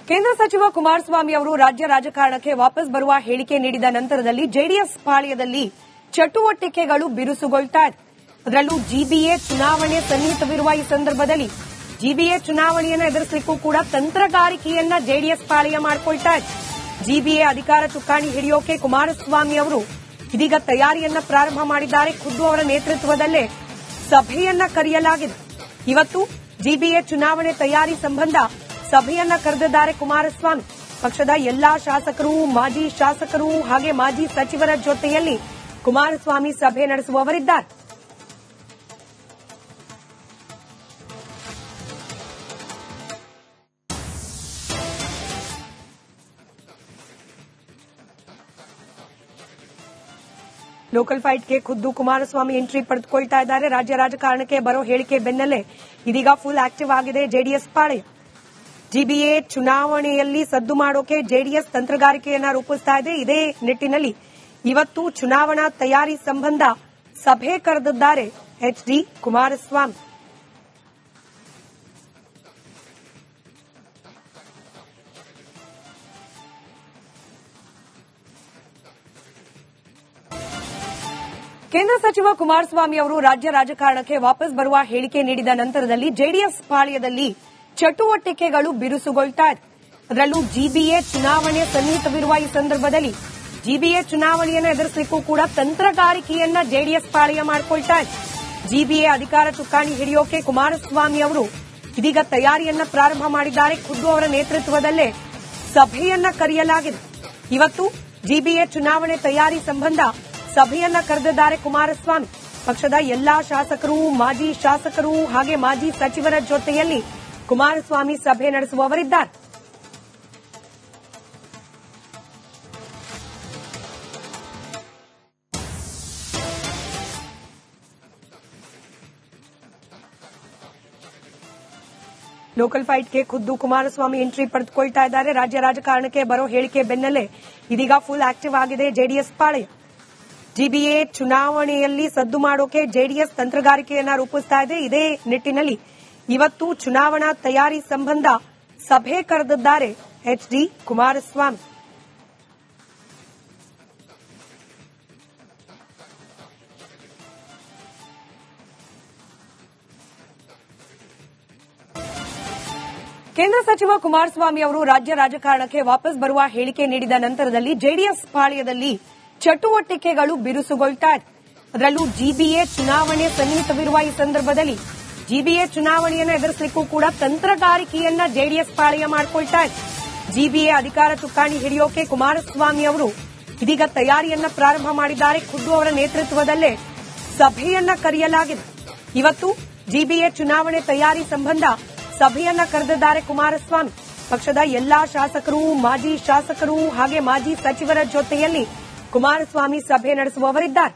ಕೇಂದ್ರ ಸಚಿವ ಕುಮಾರಸ್ವಾಮಿ ಅವರು ರಾಜ್ಯ ರಾಜಕಾರಣಕ್ಕೆ ವಾಪಸ್ ಬರುವ ಹೇಳಿಕೆ ನೀಡಿದ ನಂತರದಲ್ಲಿ ಜೆಡಿಎಸ್ ಪಾಳ್ಯದಲ್ಲಿ ಚಟುವಟಿಕೆಗಳು ಬಿರುಸುಗೊಳ್ತಾ ಇದೆ. ಅದರಲ್ಲೂ ಜಿಬಿಎ ಚುನಾವಣೆ ಸನ್ನಿಹಿತವಿರುವ ಈ ಸಂದರ್ಭದಲ್ಲಿ ಜಿಬಿಎ ಚುನಾವಣೆಯನ್ನು ಎದುರಿಸಲಿಕ್ಕೂ ಕೂಡ ತಂತ್ರಗಾರಿಕೆಯನ್ನ ಜೆಡಿಎಸ್ ಪಾಳ್ಯ ಮಾಡಿಕೊಳ್ತಾ ಇದೆ. ಜಿಬಿಎ ಅಧಿಕಾರ ಚುಕ್ಕಾಣಿ ಹಿಡಿಯೋಕೆ ಕುಮಾರಸ್ವಾಮಿ ಅವರು ಇದೀಗ ತಯಾರಿಯನ್ನ ಪ್ರಾರಂಭ ಮಾಡಿದ್ದಾರೆ. ಖುದ್ದು ಅವರ ನೇತೃತ್ವದಲ್ಲೇ ಸಭೆಯನ್ನ ಕರೆಯಲಾಗಿದೆ. ಇವತ್ತು ಜಿಬಿಎ ಚುನಾವಣೆ ತಯಾರಿ ಸಂಬಂಧ ಸಭೆಯನ್ನ ಕರೆದಿದ್ದಾರೆ ಕುಮಾರಸ್ವಾಮಿ. ಪಕ್ಷದ ಎಲ್ಲಾ ಶಾಸಕರು, ಮಾಜಿ ಶಾಸಕರು ಹಾಗೆ ಮಾಜಿ ಸಚಿವರ ಜೊತೆಯಲ್ಲಿ ಕುಮಾರಸ್ವಾಮಿ ಸಭೆ ನಡೆಸುವವರಿದ್ದಾರೆ. ಲೋಕಲ್ ಫೈಟ್ಗೆ ಖುದ್ದು ಕುಮಾರಸ್ವಾಮಿ ಎಂಟ್ರಿ ಪಡೆದುಕೊಳ್ತಾ ಇದ್ದಾರೆ. ರಾಜ್ಯ ರಾಜಕಾರಣಕ್ಕೆ ಬರೋ ಹೇಳಿಕೆ ಬೆನ್ನಲ್ಲೇ ಇದೀಗ ಫುಲ್ ಆಕ್ಟಿವ್ ಆಗಿದೆ ಜೆಡಿಎಸ್ ಪಾಳ್ಯ. ಜಿಬಿಎ ಚುನಾವಣೆಯಲ್ಲಿ ಸದ್ದು ಮಾಡೋಕೆ ಜೆಡಿಎಸ್ ತಂತ್ರಗಾರಿಕೆಯನ್ನ ರೂಪಿಸ್ತಾ ಇದೆ. ಇದೇ ನಿಟ್ಟಿನಲ್ಲಿ ಇವತ್ತು ಚುನಾವಣಾ ತಯಾರಿ ಸಂಬಂಧ ಸಭೆ ಕರೆದಿದ್ದಾರೆ ಎಚ್ಡಿ ಕುಮಾರಸ್ವಾಮಿ. ಕೇಂದ್ರ ಸಚಿವ ಕುಮಾರಸ್ವಾಮಿ ಅವರು ರಾಜ್ಯ ರಾಜಕಾರಣಕ್ಕೆ ವಾಪಸ್ ಬರುವ ಹೇಳಿಕೆ ನೀಡಿದ ನಂತರದಲ್ಲಿ ಜೆಡಿಎಸ್ ಪಾಳ್ಯದಲ್ಲಿ ಚಟುವಟಿಕೆಗಳು ಬಿರುಸುಗೊಳ್ತಾ ಇದೆ. ಅದರಲ್ಲೂ ಜಿಬಿಎ ಚುನಾವಣೆ ಸನ್ನಿಹಿತವಿರುವ ಈ ಸಂದರ್ಭದಲ್ಲಿ ಜಿಬಿಎ ಚುನಾವಣೆಯನ್ನು ಎದುರಿಸಲಿಕ್ಕೂ ಕೂಡ ತಂತ್ರಗಾರಿಕೆಯನ್ನ ಜೆಡಿಎಸ್ ಪಾಳ್ಯ ಮಾಡಿಕೊಳ್ತಾ ಇದೆ. ಜಿಬಿಎ ಅಧಿಕಾರ ಚುಕ್ಕಾಣಿ ಹಿಡಿಯೋಕೆ ಕುಮಾರಸ್ವಾಮಿ ಅವರು ಇದೀಗ ತಯಾರಿಯನ್ನ ಪ್ರಾರಂಭ ಮಾಡಿದ್ದಾರೆ. ಖುದ್ದು ಅವರ ನೇತೃತ್ವದಲ್ಲೇ ಸಭೆಯನ್ನ ಕರೆಯಲಾಗಿದೆ. ಇವತ್ತು ಜಿಬಿಎ ಚುನಾವಣೆ ತಯಾರಿ ಸಂಬಂಧ ಸಭೆಯನ್ನ ಕರೆದಿದ್ದಾರೆ ಕುಮಾರಸ್ವಾಮಿ. ಪಕ್ಷದ ಎಲ್ಲಾ ಶಾಸಕರು, ಮಾಜಿ ಶಾಸಕರು ಹಾಗೆ ಮಾಜಿ ಸಚಿವರ ಜೊತೆಯಲ್ಲಿ ಕುಮಾರಸ್ವಾಮಿ ಸಭೆ ನಡೆಸುವವರಿದ್ದಾರೆ. ಲೋಕಲ್ ಫೈಟ್ಗೆ ಖುದ್ದು ಕುಮಾರಸ್ವಾಮಿ ಎಂಟ್ರಿ ಪಡೆದುಕೊಳ್ತಾ ಇದ್ದಾರೆ. ರಾಜ್ಯ ರಾಜಕಾರಣಕ್ಕೆ ಬರೋ ಹೇಳಿಕೆ ಬೆನ್ನಲ್ಲೇ ಇದೀಗ ಫುಲ್ ಆಕ್ಟಿವ್ ಆಗಿದೆ ಜೆಡಿಎಸ್ ಪಾಳ್ಯ. ಜಿಬಿಎ ಚುನಾವಣೆಯಲ್ಲಿ ಸದ್ದು ಮಾಡೋಕೆ ಜೆಡಿಎಸ್ ತಂತ್ರಗಾರಿಕೆಯನ್ನ ರೂಪಿಸ್ತಾ ಇದೆ. ಇದೇ ನಿಟ್ಟಿನಲ್ಲಿ ಇವತ್ತು ಚುನಾವಣಾ ತಯಾರಿ ಸಂಬಂಧ ಸಭೆ ಕರೆದಿದ್ದಾರೆ ಎಚ್ಡಿ ಕುಮಾರಸ್ವಾಮಿ. ಕೇಂದ್ರ ಸಚಿವ ಕುಮಾರಸ್ವಾಮಿ ಅವರು ರಾಜ್ಯ ರಾಜಕಾರಣಕ್ಕೆ ವಾಪಸ್ ಬರುವ ಹೇಳಿಕೆ ನೀಡಿದ ನಂತರದಲ್ಲಿ ಜೆಡಿಎಸ್ ಪಾಳ್ಯದಲ್ಲಿ ಚಟುವಟಿಕೆಗಳು ಬಿರುಸುಗೊಳ್ತಾ ಇದೆ. ಅದರಲ್ಲೂ ಜಿಬಿಎ ಚುನಾವಣೆ ಸನ್ನಿಹಿತವಿರುವ ಈ ಸಂದರ್ಭದಲ್ಲಿ ಜಿಬಿಎ ಚುನಾವಣೆಯನ್ನು ಎದುರಿಸಲಿಕ್ಕೂ ಕೂಡ ತಂತ್ರಗಾರಿಕೆಯನ್ನ ಜೆಡಿಎಸ್ ಪಾಳ್ಯ ಮಾಡಿಕೊಳ್ತಾ ಇದೆ. ಜಿಬಿಎ ಅಧಿಕಾರ ಚುಕ್ಕಾಣಿ ಹಿಡಿಯೋಕೆ ಕುಮಾರಸ್ವಾಮಿ ಅವರು ಇದೀಗ ತಯಾರಿಯನ್ನ ಪ್ರಾರಂಭ ಮಾಡಿದ್ದಾರೆ. ಖುದ್ದು ಅವರ ನೇತೃತ್ವದಲ್ಲೇ ಸಭೆಯನ್ನ ಕರೆಯಲಾಗಿದೆ. ಇವತ್ತು ಜಿಬಿಎ ಚುನಾವಣೆ ತಯಾರಿ ಸಂಬಂಧ ಸಭೆಯನ್ನ ಕರೆದಿದ್ದಾರೆ ಕುಮಾರಸ್ವಾಮಿ. ಪಕ್ಷದ ಎಲ್ಲಾ ಶಾಸಕರು, ಮಾಜಿ ಶಾಸಕರು ಹಾಗೆ ಮಾಜಿ ಸಚಿವರ ಜೊತೆಯಲ್ಲಿ ಕುಮಾರಸ್ವಾಮಿ ಸಭೆ ನಡೆಸುವವರಿದ್ದಾರೆ.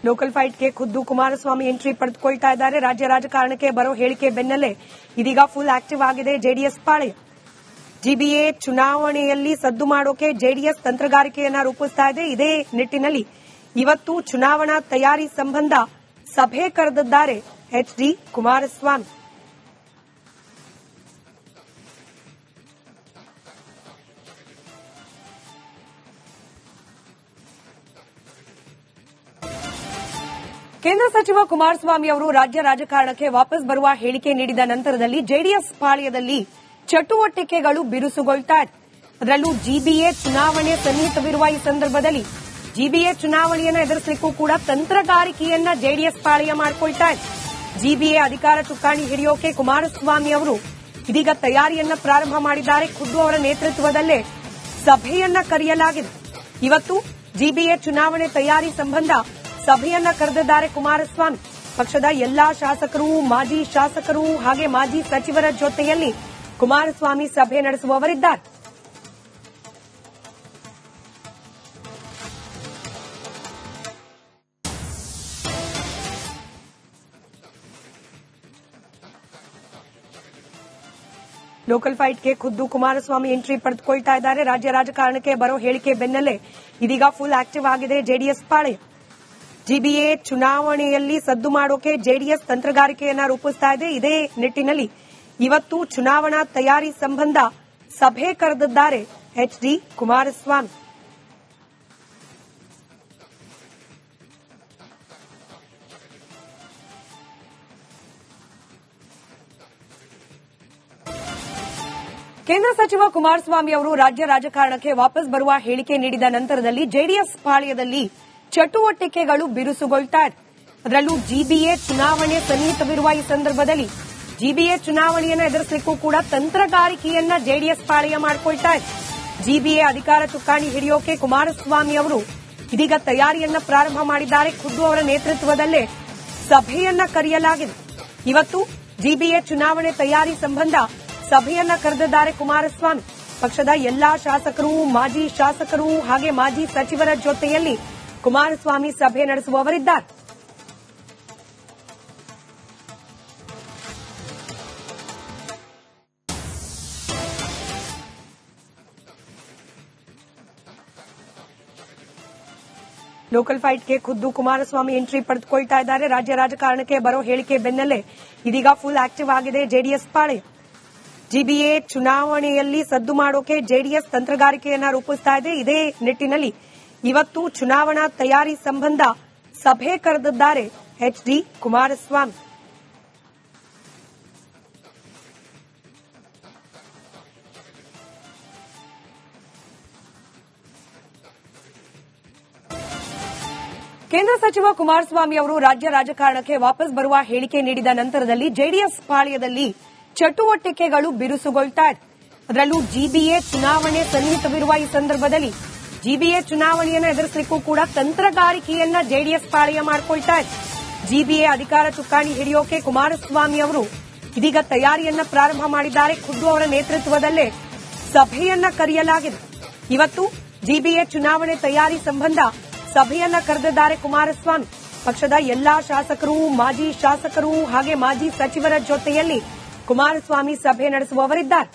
ಲೋಕಲ್ ಫೈಟ್ಗೆ ಖುದ್ದು ಕುಮಾರಸ್ವಾಮಿ ಎಂಟ್ರಿ ಪಡೆದುಕೊಳ್ತಾ ಇದ್ದಾರೆ. ರಾಜ್ಯ ರಾಜಕಾರಣಕ್ಕೆ ಬರೋ ಹೇಳಿಕೆ ಬೆನ್ನಲ್ಲೇ ಇದೀಗ ಫುಲ್ ಆಕ್ಟಿವ್ ಆಗಿದೆ ಜೆಡಿಎಸ್ ಪಾಳ್ಯ. ಜಿಬಿಎ ಚುನಾವಣೆಯಲ್ಲಿ ಸದ್ದು ಮಾಡೋಕೆ ಜೆಡಿಎಸ್ ತಂತ್ರಗಾರಿಕೆಯನ್ನ ರೂಪಿಸ್ತಾ ಇದೆ. ಇದೇ ನಿಟ್ಟಿನಲ್ಲಿ ಇವತ್ತು ಚುನಾವಣಾ ತಯಾರಿ ಸಂಬಂಧ ಸಭೆ ಕರೆದಿದ್ದಾರೆ ಎಚ್ಡಿ ಕುಮಾರಸ್ವಾಮಿ. ಕೇಂದ್ರ ಸಚಿವ ಕುಮಾರಸ್ವಾಮಿ ಅವರು ರಾಜ್ಯ ರಾಜಕಾರಣಕ್ಕೆ ವಾಪಸ್ ಬರುವ ಹೇಳಿಕೆ ನೀಡಿದ ನಂತರದಲ್ಲಿ ಜೆಡಿಎಸ್ ಪಾಳ್ಯದಲ್ಲಿ ಚಟುವಟಿಕೆಗಳು ಬಿರುಸುಗೊಳ್ತಾ ಇದೆ. ಅದರಲ್ಲೂ ಜಿಬಿಎ ಚುನಾವಣೆ ಸನ್ನಿಹಿತವಿರುವ ಈ ಸಂದರ್ಭದಲ್ಲಿ ಜಿಬಿಎ ಚುನಾವಣೆಯನ್ನು ಎದುರಿಸಲಿಕ್ಕೂ ಕೂಡ ತಂತ್ರಗಾರಿಕೆಯನ್ನ ಜೆಡಿಎಸ್ ಪಾಳ್ಯ ಮಾಡಿಕೊಳ್ತಾ ಇದೆ. ಜಿಬಿಎ ಅಧಿಕಾರ ಚುಕ್ಕಾಣಿ ಹಿಡಿಯೋಕೆ ಕುಮಾರಸ್ವಾಮಿ ಅವರು ಇದೀಗ ತಯಾರಿಯನ್ನ ಪ್ರಾರಂಭ ಮಾಡಿದ್ದಾರೆ. ಖುದ್ದು ಅವರ ನೇತೃತ್ವದಲ್ಲೇ ಸಭೆಯನ್ನ ಕರೆಯಲಾಗಿದೆ. ಇವತ್ತು ಜಿಬಿಎ ಚುನಾವಣೆ ತಯಾರಿ ಸಂಬಂಧ ಸಭೆಯನ್ನ ಕರೆದಿದ್ದಾರೆ ಕುಮಾರಸ್ವಾಮಿ. ಪಕ್ಷದ ಎಲ್ಲಾ ಶಾಸಕರು, ಮಾಜಿ ಶಾಸಕರು ಹಾಗೆ ಮಾಜಿ ಸಚಿವರ ಜೊತೆಯಲ್ಲಿ ಕುಮಾರಸ್ವಾಮಿ ಸಭೆ ನಡೆಸುವವರಿದ್ದಾರೆ. ಲೋಕಲ್ ಫೈಟ್ಗೆ ಖುದ್ದು ಕುಮಾರಸ್ವಾಮಿ ಎಂಟ್ರಿ ಪಡೆದುಕೊಳ್ತಾ ಇದ್ದಾರೆ. ರಾಜ್ಯ ರಾಜಕಾರಣಕ್ಕೆ ಬರೋ ಹೇಳಿಕೆ ಬೆನ್ನಲ್ಲೇ ಇದೀಗ ಫುಲ್ ಆಕ್ಟಿವ್ ಆಗಿದೆ ಜೆಡಿಎಸ್ ಪಾಳೆಯ. ಜಿಬಿಎ ಚುನಾವಣೆಯಲ್ಲಿ ಸದ್ದು ಮಾಡೋಕೆ ಜೆಡಿಎಸ್ ತಂತ್ರಗಾರಿಕೆಯನ್ನ ರೂಪಿಸ್ತಾ ಇದೆ. ಇದೇ ನಿಟ್ಟಿನಲ್ಲಿ ಇವತ್ತು ಚುನಾವಣಾ ತಯಾರಿ ಸಂಬಂಧ ಸಭೆ ಕರೆದಿದ್ದಾರೆ ಎಚ್ಡಿ ಕುಮಾರಸ್ವಾಮಿ. ಕೇಂದ್ರ ಸಚಿವ ಕುಮಾರಸ್ವಾಮಿ ಅವರು ರಾಜ್ಯ ರಾಜಕಾರಣಕ್ಕೆ ವಾಪಸ್ ಬರುವ ಹೇಳಿಕೆ ನೀಡಿದ ನಂತರದಲ್ಲಿ ಜೆಡಿಎಸ್ ಪಾಳ್ಯದಲ್ಲಿ ಚಟುವಟಿಕೆಗಳು ಬಿರುಸುಗೊಳ್ತಾ ಇದೆ. ಅದರಲ್ಲೂ ಜಿಬಿಎ ಚುನಾವಣೆ ಸನ್ನಿಹಿತವಿರುವ ಈ ಸಂದರ್ಭದಲ್ಲಿ ಜಿಬಿಎ ಚುನಾವಣೆಯನ್ನು ಎದುರಿಸಲಿಕ್ಕೂ ಕೂಡ ತಂತ್ರಗಾರಿಕೆಯನ್ನ ಜೆಡಿಎಸ್ ಪಾಳ್ಯ ಮಾಡಿಕೊಳ್ತಾ ಇದೆ. ಜಿಬಿಎ ಅಧಿಕಾರ ಚುಕ್ಕಾಣಿ ಹಿಡಿಯೋಕೆ ಕುಮಾರಸ್ವಾಮಿ ಅವರು ಇದೀಗ ತಯಾರಿಯನ್ನ ಪ್ರಾರಂಭ ಮಾಡಿದ್ದಾರೆ. ಖುದ್ದು ಅವರ ನೇತೃತ್ವದಲ್ಲೇ ಸಭೆಯನ್ನ ಕರೆಯಲಾಗಿದೆ. ಇವತ್ತು ಜಿಬಿಎ ಚುನಾವಣೆ ತಯಾರಿ ಸಂಬಂಧ ಸಭೆಯನ್ನ ಕರೆದಿದ್ದಾರೆ ಕುಮಾರಸ್ವಾಮಿ. ಪಕ್ಷದ ಎಲ್ಲಾ ಶಾಸಕರು, ಮಾಜಿ ಶಾಸಕರು ಹಾಗೆ ಮಾಜಿ ಸಚಿವರ ಜೊತೆಯಲ್ಲಿ ಕುಮಾರಸ್ವಾಮಿ ಸಭೆ ನಡೆಸುವವರಿದ್ದಾರೆ. ಲೋಕಲ್ ಫೈಟ್ಗೆ ಖುದ್ದು ಕುಮಾರಸ್ವಾಮಿ ಎಂಟ್ರಿ ಪಡೆದುಕೊಳ್ತಾ ಇದ್ದಾರೆ. ರಾಜ್ಯ ರಾಜಕಾರಣಕ್ಕೆ ಬರೋ ಹೇಳಿಕೆ ಬೆನ್ನಲ್ಲೇ ಇದೀಗ ಫುಲ್ ಆಕ್ಟಿವ್ ಆಗಿದೆ ಜೆಡಿಎಸ್ ಪಾಳೆಯ. ಜಿಬಿಎ ಚುನಾವಣೆಯಲ್ಲಿ ಸದ್ದು ಮಾಡೋಕೆ ಜೆಡಿಎಸ್ ತಂತ್ರಗಾರಿಕೆಯನ್ನ ರೂಪಿಸ್ತಾ ಇದೆ. ಇದೇ ನಿಟ್ಟಿನಲ್ಲಿ ಇವತ್ತು ಚುನಾವಣಾ ತಯಾರಿ ಸಂಬಂಧ ಸಭೆ ಕರೆದಿದ್ದಾರೆ ಎಚ್ಡಿ ಕುಮಾರಸ್ವಾಮಿ. ಕೇಂದ್ರ ಸಚಿವ ಕುಮಾರಸ್ವಾಮಿ ಅವರು ರಾಜ್ಯ ರಾಜಕಾರಣಕ್ಕೆ ವಾಪಸ್ ಬರುವ ಹೇಳಿಕೆ ನೀಡಿದ ನಂತರದಲ್ಲಿ ಜೆಡಿಎಸ್ ಪಾಳ್ಯದಲ್ಲಿ ಚಟುವಟಿಕೆಗಳು ಬಿರುಸುಗೊಳ್ತಾ ಇದೆ. ಅದರಲ್ಲೂ ಜಿಬಿಎ ಚುನಾವಣೆ ಸನ್ನಿಹಿತವಿರುವ ಈ ಸಂದರ್ಭದಲ್ಲಿ ಜಿಬಿಎ ಚುನಾವಣೆಯನ್ನು ಎದುರಿಸಲಿಕ್ಕೂ ಕೂಡ ತಂತ್ರಗಾರಿಕೆಯನ್ನ ಜೆಡಿಎಸ್ ಪಾಳ್ಯ ಮಾಡಿಕೊಳ್ತಾ ಇದೆ. ಜಿಬಿಎ ಅಧಿಕಾರ ಚುಕ್ಕಾಣಿ ಹಿಡಿಯೋಕೆ ಕುಮಾರಸ್ವಾಮಿ ಅವರು ಇದೀಗ ತಯಾರಿಯನ್ನ ಪ್ರಾರಂಭ ಮಾಡಿದ್ದಾರೆ. ಖುದ್ದು ಅವರ ನೇತೃತ್ವದಲ್ಲೇ ಸಭೆಯನ್ನ ಕರೆಯಲಾಗಿದೆ. ಇವತ್ತು ಜಿಬಿಎ ಚುನಾವಣೆ ತಯಾರಿ ಸಂಬಂಧ ಸಭೆಯನ್ನ ಕರೆದಿದ್ದಾರೆ ಕುಮಾರಸ್ವಾಮಿ. ಪಕ್ಷದ ಎಲ್ಲಾ ಶಾಸಕರು, ಮಾಜಿ ಶಾಸಕರು ಹಾಗೆ ಮಾಜಿ ಸಚಿವರ ಜೊತೆಯಲ್ಲಿ ಕುಮಾರಸ್ವಾಮಿ ಸಭೆ ನಡೆಸುವವರಿದ್ದಾರೆ.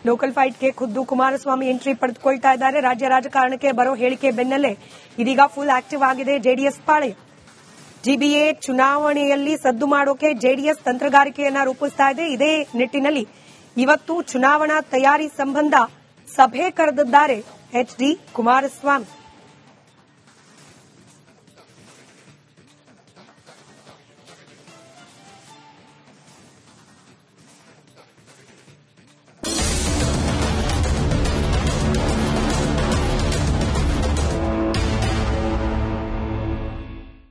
ಲೋಕಲ್ ಫೈಟ್ಗೆ ಖುದ್ದು ಕುಮಾರಸ್ವಾಮಿ ಎಂಟ್ರಿ ಪಡೆದುಕೊಳ್ತಾ ಇದ್ದಾರೆ. ರಾಜ್ಯ ರಾಜಕಾರಣಕ್ಕೆ ಬರೋ ಹೇಳಿಕೆ ಬೆನ್ನಲ್ಲೇ ಇದೀಗ ಫುಲ್ ಆಕ್ಟಿವ್ ಆಗಿದೆ ಜೆಡಿಎಸ್ ಪಾಳೆಯ. ಜಿಬಿಎ ಚುನಾವಣೆಯಲ್ಲಿ ಸದ್ದು ಮಾಡೋಕೆ ಜೆಡಿಎಸ್ ತಂತ್ರಗಾರಿಕೆಯನ್ನ ರೂಪಿಸ್ತಾ ಇದೆ. ಇದೇ ನಿಟ್ಟಿನಲ್ಲಿ ಇವತ್ತು ಚುನಾವಣಾ ತಯಾರಿ ಸಂಬಂಧ ಸಭೆ ಕರೆದಿದ್ದಾರೆ ಎಚ್ಡಿ ಕುಮಾರಸ್ವಾಮಿ.